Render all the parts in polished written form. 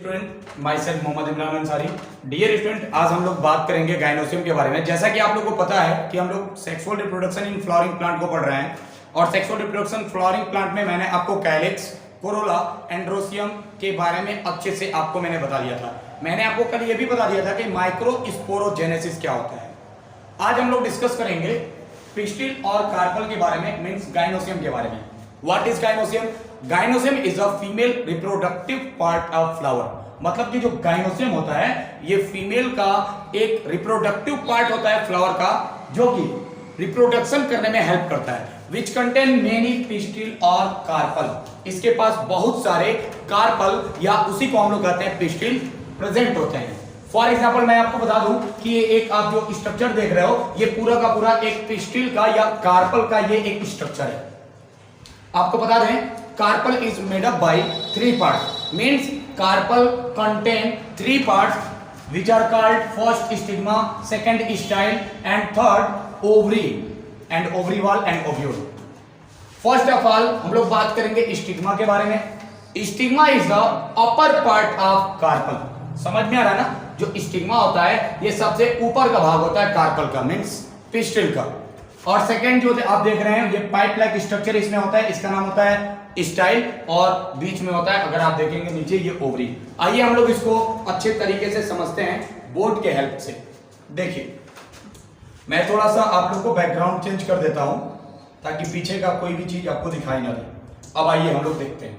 Student, myself Mohammad Imran Ansari. Dear student, आज हम लोग बात करेंगे गाइनोसियम के बारे में। जैसा कि आप लोगों को पता है कि हम लोग sexual reproduction in flowering plant को पढ़ रहे हैं, और सेक्सुअल रिप्रोडक्शन फ्लावरिंग प्लांट में मैंने आपको कैलिक्स, कोरोला, एंड्रोसियम के बारे में अच्छे से आपको मैंने बता दिया था। मैंने आपको कल ये भी बता दिया था कि माइक्रोस्पोरोजेनेसिस क्या होता है। आज हम लोग डिस्कस करेंगे पिस्टिल और कार्पल के बारे में, मींस गाइनोसियम के बारे में। What is gynoecium? Gynoecium is a female reproductive part of flower. मतलब कि जो गाइनोसियम होता है ये फीमेल का एक रिप्रोडक्टिव पार्ट होता है फ्लावर का, जो कि रिप्रोडक्शन करने में हेल्प करता है। विच कंटेन मेनी पिस्टिल और कार्पल। इसके पास बहुत सारे कार्पल या उसी को हम लोग कहते हैं पिस्टिल प्रेजेंट होते हैं। फॉर एग्जाम्पल मैं आपको बता दूं कि ये एक आप जो स्ट्रक्चर देख रहे हो ये पूरा का पूरा एक पिस्टिल का या कार्पल का ये एक स्ट्रक्चर है। आपको बता दें carpel is made up by 3 parts, means carpel contain 3 parts which are called first stigma, second style and third ovary and ovary wall and ovule. First of all हम लोग बात करेंगे स्टिग्मा के बारे में। Stigma is the upper part of carpel. समझ में आ रहा है ना? जो स्टिग्मा होता है ये सबसे ऊपर का भाग होता है कार्पल का, मींस पिस्टिल का। और सेकंड जो आप देख रहे हैं ये पाइप लाइक स्ट्रक्चर इसमें होता है, इसका नाम होता है स्टाइल, और बीच में होता है, अगर आप देखेंगे नीचे, ये ओवरी। आइए हम लोग इसको अच्छे तरीके से समझते हैं बोर्ड के हेल्प से। देखिए मैं थोड़ा सा आप लोग को बैकग्राउंड चेंज कर देता हूं ताकि पीछे का कोई भी चीज आपको दिखाई ना दे। अब आइए हम लोग देखते हैं।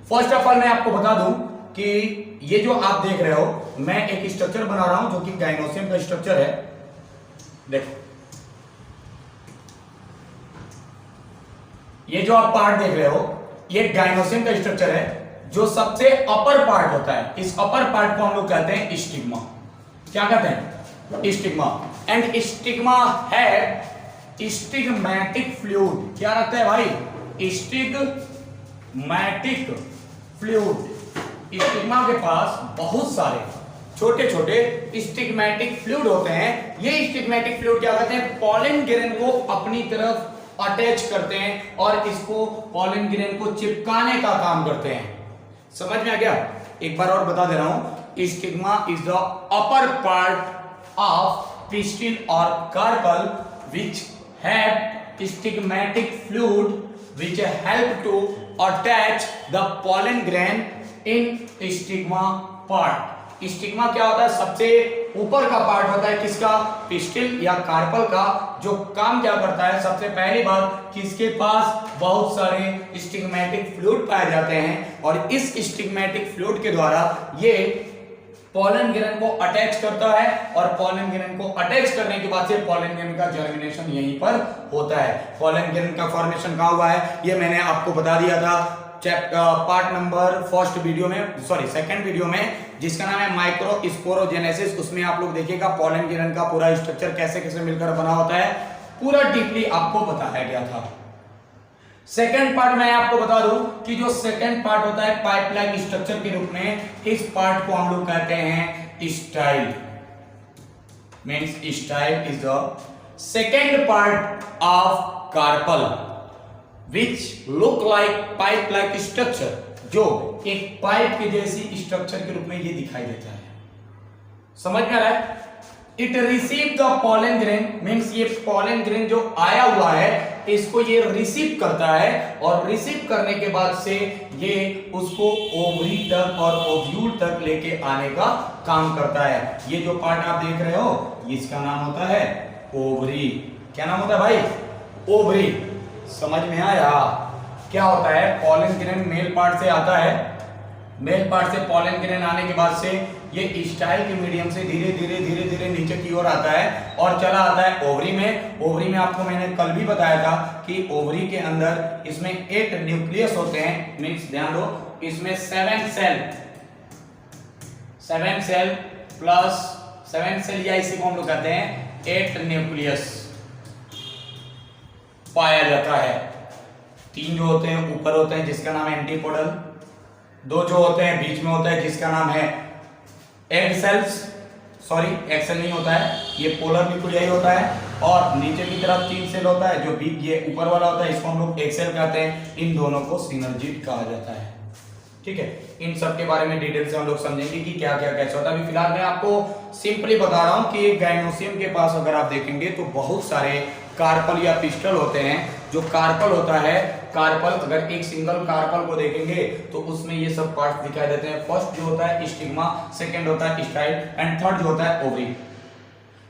फर्स्ट ऑफ ऑल मैं आपको बता दूं कि ये जो आप देख रहे हो मैं एक स्ट्रक्चर बना रहा हूं जो कि गाइनोसियम का स्ट्रक्चर है। देखो ये जो आप पार्ट देख रहे हो ये गाइनोसियम का स्ट्रक्चर है जो सबसे अपर पार्ट होता है। इस अपर पार्ट को हम लोग कहते हैं स्टिग्मा। क्या कहते हैं? स्टिग्मा। एंड स्टिग्मा है स्टिग्मैटिक फ्लूइड। क्या रहता है भाई? स्टिग्मैटिक फ्लूइड। स्टिग्मा के पास बहुत सारे छोटे छोटे स्टिग्मैटिक फ्लूइड होते हैं। ये स्टिग्मैटिक फ्लूइड क्या कहते हैं? पॉलन ग्रेन को अपनी तरफ अटैच करते हैं और इसको पॉलन ग्रेन को चिपकाने का काम करते हैं। समझ में आ गया? एक बार और बता दे रहा हूं, stigma is the upper part of pistil और carpel which have stigmatic fluid which help to attach the pollen grain in stigma part. Stigma क्या होता है? सबसे ऊपर का पार्ट होता है किसका? पिस्टिल या कार्पल का। जो काम क्या करता है? सबसे पहली बात कि इसके पास बहुत सारे स्टिग्मैटिक फ्लूइड पाए जाते हैं और इस स्टिग्मैटिक फ्लूइड के द्वारा ये पॉलन ग्रेन को अटैच करता है, और पॉलन ग्रेन को अटैच करने के बाद से पॉलन ग्रेन का जर्मिनेशन यहीं पर होता है। पॉलन ग्रेन का फॉर्मेशन कहां हुआ है ये मैंने आपको बता दिया था पार्ट नंबर फर्स्ट वीडियो में, सॉरी सेकंड वीडियो में, जिसका नाम है माइक्रोस्पोरोजेनेसिस। उसमें आप लोग देखिएगा पॉलन ग्रेन का पूरा स्ट्रक्चर कैसे कैसे मिलकर बना होता है, पूरा डीपली आपको बताया गया था। सेकंड पार्ट मैं आपको बता दूं कि जो सेकंड पार्ट होता है पाइप लाइक स्ट्रक्चर के रूप में, इस पार्ट को हम लोग कहते हैं style. Means style is the second part of carpel which look like pipe like structure, जो एक पाइप के जैसी स्ट्रक्चर के रूप में ये दिखाई देता है। समझ में आ रहा है? It receive the pollen grain, means ये पॉलन ग्रेन जो आया हुआ है इसको ये रिसीव करता है, और रिसीव करने के बाद से ये उसको ओवरी तक और ओव्यूल तक लेके आने का काम करता है। ये जो पार्ट आप देख रहे हो इसका नाम होता है ओवरी। क्या नाम होता है भाई? ओवरी। समझ में आया? क्या होता है? पॉलन ग्रेन मेल पार्ट से आता है, मेल पार्ट से पॉलन ग्रेन आने के बाद से ये स्टाइल के मीडियम से धीरे धीरे धीरे धीरे नीचे की ओर आता है और चला आता है ओवरी में। ओवरी में आपको मैंने कल भी बताया था कि ओवरी के अंदर इसमें 8 न्यूक्लियस होते हैं। मींस ध्यान दो, इसमें 7 सेल प्लस 7 सेल या इसी को हम लोग कहते हैं 8 न्यूक्लियस पाया जाता है। 3 जो होते हैं ऊपर होते हैं जिसका नाम है एंटीपोडल, 2 जो होते हैं बीच में होता है जिसका नाम है egg cells, sorry egg cell नहीं होता है, ये पोलर न्यूक्लियाई होता है, और नीचे की तरफ 3 सेल होता है जो बीच ये ऊपर वाला होता है, इसको हम लोग एग सेल कहते हैं। इन दोनों को सिनर्जिड कहा जाता है। ठीक है, इन सब के बारे में डिटेल से हम लोग समझेंगे कि क्या क्या कैसे होता है। अभी फिलहाल मैं आपको सिंपली बता रहा हूं कि गायनोसियम के पास अगर आप देखेंगे तो बहुत सारे कार्पल या पिस्टल होते हैं। जो कार्पल होता है, कार्पल, अगर एक सिंगल कार्पल को देखेंगे तो उसमें ये सब पार्ट्स दिखाई देते हैं। फर्स्ट जो होता है स्टिग्मा, सेकंड होता है स्टाइल एंड थर्ड जो होता है ओवरी।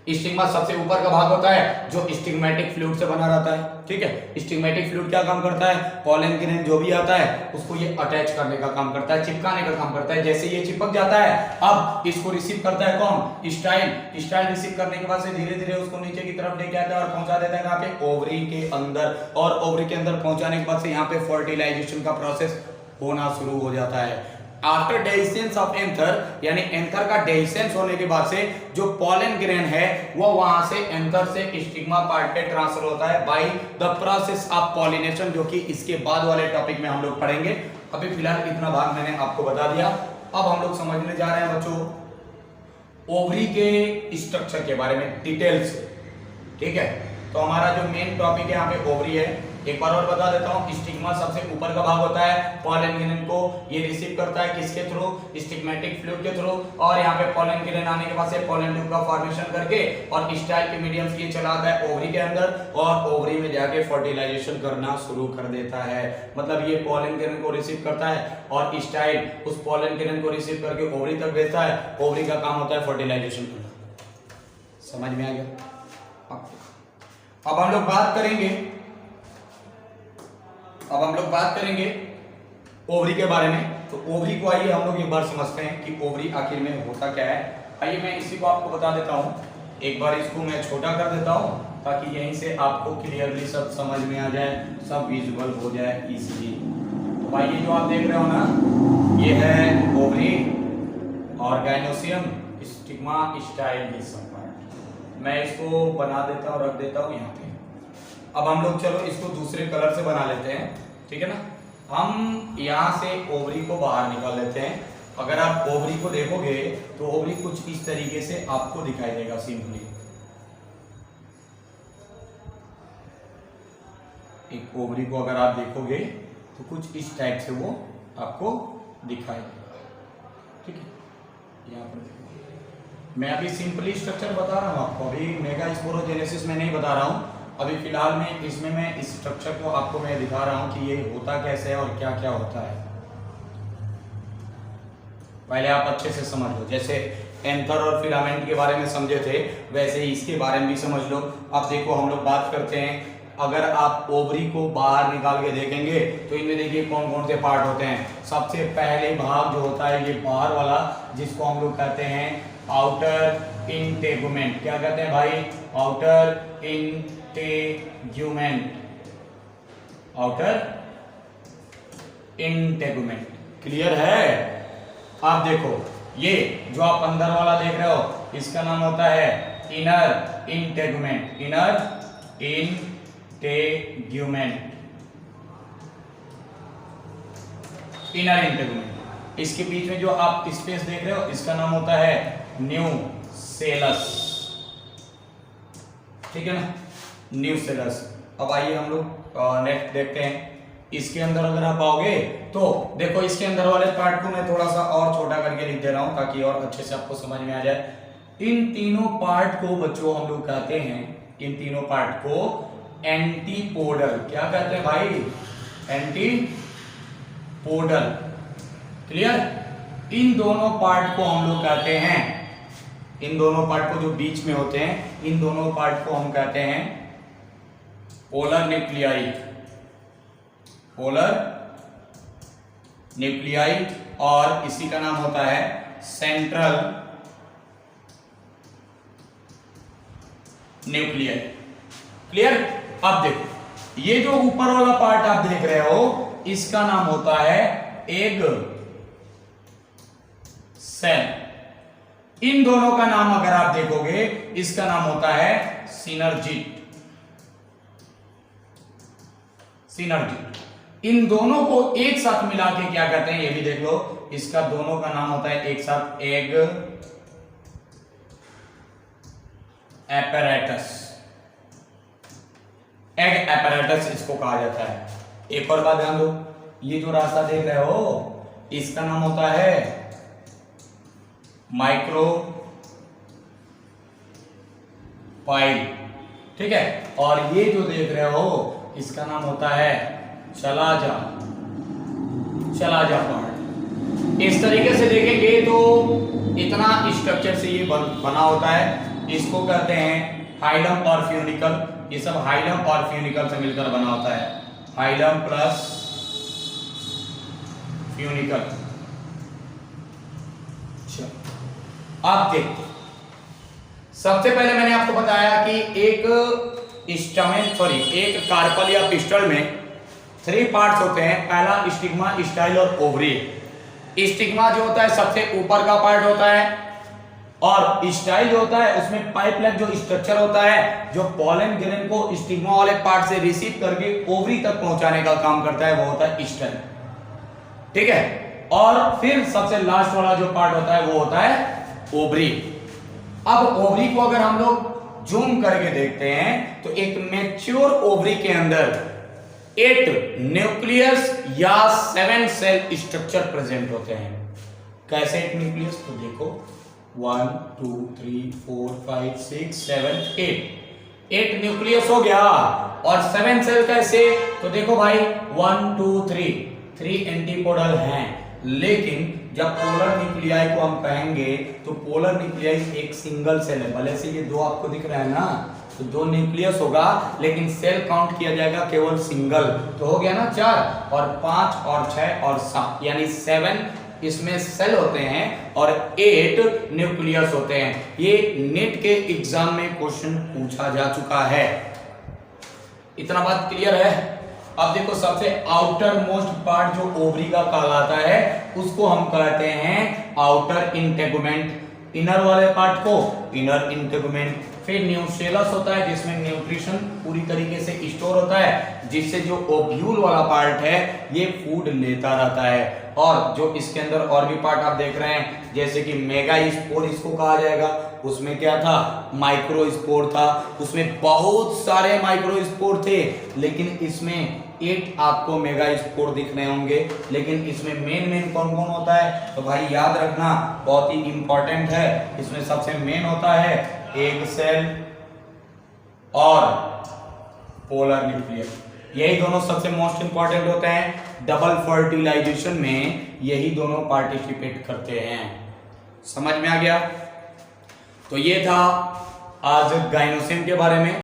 स्टिग्मा सबसे ऊपर का भाग होता है जो स्टिग्मेटिक फ्लूइड से बना रहता है। ठीक है, स्टिग्मेटिक फ्लूइड क्या काम करता है, पॉलन ग्रेन जो भी आता है उसको ये अटैच करने का काम करता है, चिपकाने का काम करता है। जैसे ये चिपक जाता है, अब इसको रिसीव करता है कौन, स्टाइल। स्टाइल रिसीव करने के बाद से धीरे धीरे उसको नीचे की तरफ लेके आता है और पहुंचा देता है यहाँ पे ओवरी के अंदर, और ओवरी के अंदर पहुंचाने के बाद से यहाँ पे फर्टिलाइजेशन का प्रोसेस होना शुरू हो जाता है। आफ्टर डेhiscence ऑफ एंथर, यानी एंथर का डेhiscence होने के बाद से जो पॉलन ग्रेन है वो वहां से एंथर से स्टिग्मा पार्ट पे ट्रांसफर होता है by the process of pollination, जो कि इसके बाद वाले टॉपिक में हम लोग पढ़ेंगे। अभी फिलहाल इतना भाग मैंने आपको बता दिया। अब हम लोग समझने जा रहे हैं बच्चों ओवरी के स्ट्रक्चर के बारे में डिटेल से। ठीक है, तो हमारा जो मेन टॉपिक है यहाँ पे ओवरी है। एक बार और बता देता हूँ, स्टिग्मा सबसे ऊपर का भाग होता है, पॉलन ग्रेन को ये रिसीव करता है किसके थ्रू, स्टिग्मेटिक फ्लूइड के थ्रू, और यहाँ पे पॉलन ग्रेन आने के बाद से पॉलन ट्यूब का फॉर्मेशन करके और स्टाइल के मीडियम से ये चला आता है ओवरी के अंदर, और ओवरी में जाके फर्टिलाइजेशन करना शुरू कर देता है। मतलब ये पॉलन ग्रेन को रिसीव करता है और स्टाइल उस पॉलन ग्रेन को रिसीव करके ओवरी तक भेजता है। ओवरी का काम होता है फर्टिलाइजेशन करना। समझ में आ गया? अब हम लोग बात करेंगे ओवरी के बारे में। तो ओवरी को आइए हम लोग एक बार समझते हैं कि ओवरी आखिर में होता क्या है। आइए मैं इसी को आपको बता देता हूं। एक बार इसको मैं छोटा कर देता हूं ताकि यहीं से आपको क्लियरली सब समझ में आ जाए, सब विजुअल हो जाए इजीली। तो भाई ये जो आप देख रहे हो ना, ये है ओवरी और गायनोसियम, स्टिग्मा, स्टाइल, ये सब पार्ट। मैं इसको बना देता हूं, रख देता हूं यहाँ पे। अब हम लोग चलो इसको दूसरे कलर से बना लेते हैं। ठीक है ना, हम यहां से ओवरी को बाहर निकाल लेते हैं। अगर आप ओवरी को देखोगे तो ओवरी कुछ इस तरीके से आपको दिखाई देगा। सिंपली एक ओवरी को अगर आप देखोगे तो कुछ इस टाइप से वो आपको दिखाई देगा। ठीक है, यहाँ पर देखो, मैं अभी सिंपली स्ट्रक्चर बता रहा हूँ आपको, अभी मेगास्पोरोजेनेसिस में नहीं बता रहा हूँ। अभी फिलहाल में इसमें मैं इस स्ट्रक्चर को आपको मैं दिखा रहा हूं कि ये होता कैसे है और क्या क्या होता है। पहले आप अच्छे से समझ लो, जैसे एंथर और फिलामेंट के बारे में समझे थे वैसे ही इसके बारे में भी समझ लो। अब देखो हम लोग बात करते हैं, अगर आप ओवरी को बाहर निकाल के देखेंगे तो इनमें देखिए कौन कौन से पार्ट होते हैं। सबसे पहले भाग जो होता है ये बाहर वाला, जिसको हम लोग कहते हैं आउटर इंटेगुमेंट। क्या कहते हैं भाई? Outer integument, outer integument. Clear है? आप देखो ये जो आप अंदर वाला देख रहे हो इसका नाम होता है inner integument, inner integument, inner integument. इसके बीच में जो आप स्पेस देख रहे हो इसका नाम होता है न्यूसेलस। ठीक है ना, न्यूसेलस। अब आइए हम लोग नेक्स्ट देखते हैं। इसके अंदर अगर आप आओगे तो देखो इसके अंदर वाले पार्ट को मैं थोड़ा सा और छोटा करके लिख दे रहा हूं ताकि और अच्छे से आपको समझ में आ जाए। इन तीनों पार्ट को बच्चों हम लोग कहते हैं, इन तीनों पार्ट को एंटीपोडल। क्या कहते हैं भाई? एंटीपोडल। क्लियर? इन दोनों पार्ट को हम लोग कहते हैं, इन दोनों पार्ट को जो बीच में होते हैं इन दोनों पार्ट को हम कहते हैं पोलर न्यूक्लियाई, पोलर न्यूक्लियाई, और इसी का नाम होता है सेंट्रल न्यूक्लियाई। क्लियर? अब देखो ये जो ऊपर वाला पार्ट आप देख रहे हो इसका नाम होता है एग सेल। इन दोनों का नाम अगर आप देखोगे इसका नाम होता है सिनर्जिट, सिनर्जिट। इन दोनों को एक साथ मिला के क्या कहते हैं ये भी देख लो, इसका दोनों का नाम होता है एक साथ एग एपैरेटस, एग एपैरेटस इसको कहा जाता है। एक और बात ध्यान दो, ये जो रास्ता देख रहे हो इसका नाम होता है माइक्रोपाइल, ठीक है। और ये जो देख रहे हो इसका नाम होता है चलाजा पार्ट। इस तरीके से देखेंगे तो इतना स्ट्रक्चर से ये बना होता है। इसको कहते हैं हाइलम और फ्यूनिकल। ये सब हाइलम और फ्यूनिकल से मिलकर बना होता है, हाइलम प्लस फ्यूनिकल। आप देखते, सबसे पहले मैंने आपको बताया कि एक कार्पल या पिस्टल में 3 पार्ट्स होते हैं। पहला स्टिग्मा, स्टाइल और ओवरी। स्टिग्मा जो होता है सबसे ऊपर का पार्ट होता है, और स्टाइल जो होता है उसमें पाइप लाइक जो स्ट्रक्चर होता है जो पॉलन ग्रेन को स्टिग्मा वाले पार्ट से रिसीव करके ओवरी तक पहुंचाने का काम करता है, वो होता है स्टाइल, ठीक है। और फिर सबसे लास्ट वाला जो पार्ट होता है वो होता है ओवरी। अब ओवरी को अगर हम लोग जूम करके देखते हैं तो एक मैच्योर ओवरी के अंदर 8 न्यूक्लियस या 7 सेल स्ट्रक्चर प्रेजेंट होते हैं। कैसे 8 न्यूक्लियस? तो देखो 1 2 3 4 5 6 7 8 न्यूक्लियस हो गया। और 7 सेल कैसे? तो देखो भाई 1 2 3 एंटीपोडल हैं, लेकिन जब पोलर न्यूक्लियाई को हम कहेंगे तो पोलर न्यूक्लियाई एक सिंगल सेल है। भले से ये 2 आपको दिख रहा है ना, तो 2 न्यूक्लियस होगा, लेकिन सेल काउंट किया जाएगा केवल सिंगल। तो हो गया ना 4 और 5 और 6 और 7, यानी 7 इसमें सेल होते हैं और 8 न्यूक्लियस होते हैं। ये नेट के एग्जाम में क्वेश्चन पूछा जा चुका है। इतना बात क्लियर है? अब देखो सबसे आउटर मोस्ट पार्ट जो ओवरी का कहलाता है उसको हम कहते हैं आउटर इंटेगुमेंट। इनर वाले पार्ट को इनर इंटेगुमेंट। फिर न्यूसेलस होता है जिसमें न्यूट्रिशन पूरी तरीके से स्टोर होता है, जिससे जो ओव्यूल वाला पार्ट है ये फूड लेता रहता है। और जो इसके अंदर और भी पार्ट आप देख रहे हैं जैसे कि मेगा स्पोर इसको कहा जाएगा, उसमें क्या था? माइक्रो स्पोर था। उसमें बहुत सारे माइक्रो स्पोर थे, लेकिन इसमें 8 आपको मेगा स्पोर दिख रहे होंगे। लेकिन इसमें मेन कौन कौन होता है? तो भाई याद रखना, बहुत ही इंपॉर्टेंट है। इसमें सबसे मेन होता है एग सेल और पोलर न्यूक्लियस। यही दोनों सबसे मोस्ट इंपॉर्टेंट होते हैं। डबल फर्टिलाइजेशन में यही दोनों पार्टिसिपेट करते हैं। समझ में आ गया? तो ये था आज गाइनोसिन के बारे में।